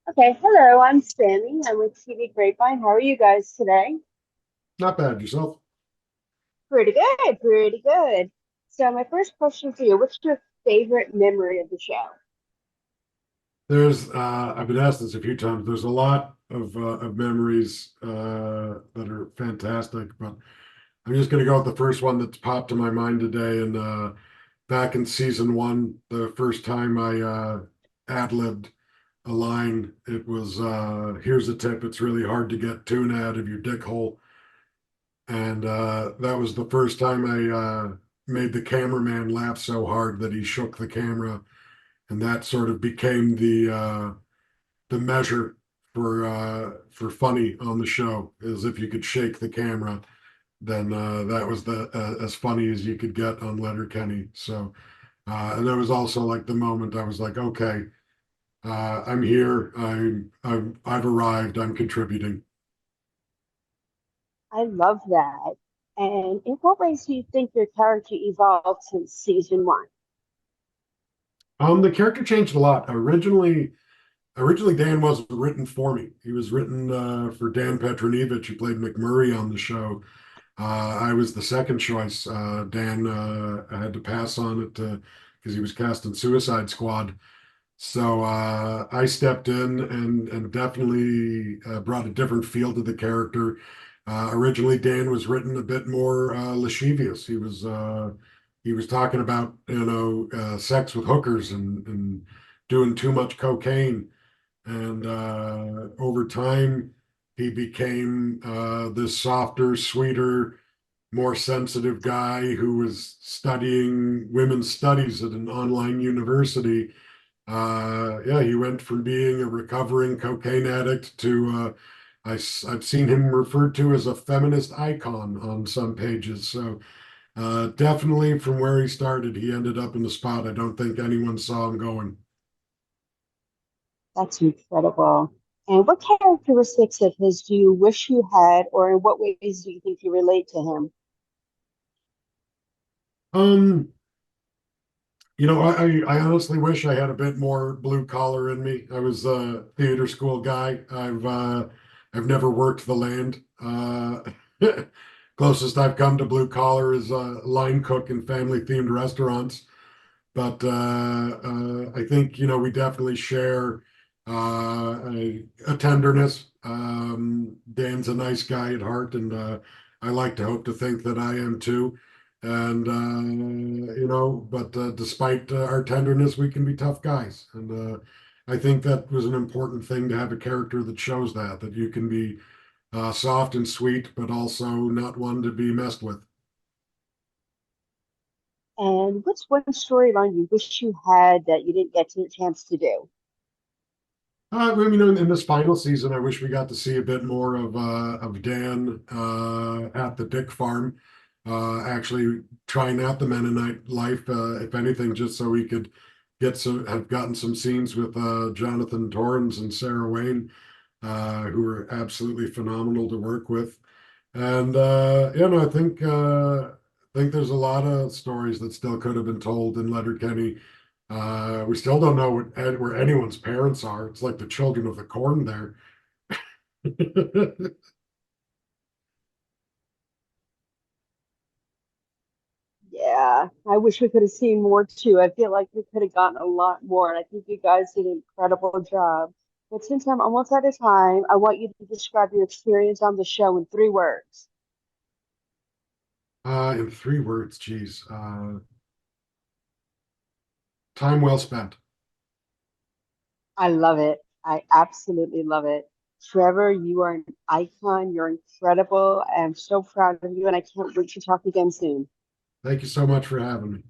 Okay, hello, I'm Sammy. I'm with TV Grapevine. How are you guys today? Not bad yourself. Pretty good, pretty good. So my first question for you, what's your favorite memory of the show? I've been asked this a few times. There's a lot of memories that are fantastic, but I'm just going to go with the first one that's popped to my mind today. And back in season one, the first time I ad-libbed a line, it was here's a tip: it's really hard to get tuna out of your dick hole. And that was the first time I made the cameraman laugh so hard that he shook the camera, and that sort of became the measure for funny on the show. Is if you could shake the camera, then that was the as funny as you could get on Letterkenny. So and that was also like the moment I was like, okay, I'm here. I've arrived. I'm contributing. I love that. And in what ways do you think your character evolved since season one? The character changed a lot. Originally, Dan wasn't written for me. He was written for Dan Petronevich, who played McMurray on the show. I was the second choice. Dan had to pass on it because he was cast in Suicide Squad. So I stepped in and definitely brought a different feel to the character. Originally, Dan was written a bit more lascivious. He was talking about sex with hookers and doing too much cocaine. And over time, he became this softer, sweeter, more sensitive guy who was studying women's studies at an online university. Yeah, he went from being a recovering cocaine addict to I've seen him referred to as a feminist icon on some pages. So definitely from where he started, he ended up in the spot I don't think anyone saw him going. That's incredible. And what characteristics of his do you wish you had, or in what ways do you think you relate to him? Um, I honestly wish I had a bit more blue collar in me. I was a theater school guy. I've never worked the land. Closest I've come to blue collar is line cook in family themed restaurants. But I think we definitely share a tenderness. Dan's a nice guy at heart, and I like to hope to think that I am too. And but despite our tenderness, we can be tough guys, and I think that was an important thing to have a character that shows that you can be soft and sweet, but also not one to be messed with. And what's one storyline you wish you had that you didn't get a chance to do? In this final season, I wish we got to see a bit more of Dan at the Dick Farm, actually trying out the Mennonite life, if anything, just so we could have gotten some scenes with Jonathan Torrens and Sarah Wayne, who were absolutely phenomenal to work with. And I think there's a lot of stories that still could have been told in Letterkenny. We still don't know where anyone's parents are. It's like the children of the corn there. Yeah, I wish we could have seen more too. I feel like we could have gotten a lot more, and I think you guys did an incredible job. But since I'm almost out of time, I want you to describe your experience on the show in 3 words. In 3 words, geez. Time well spent. I love it. I absolutely love it. Trevor, you are an icon. You're incredible. I'm so proud of you, and I can't wait to talk again soon. Thank you so much for having me.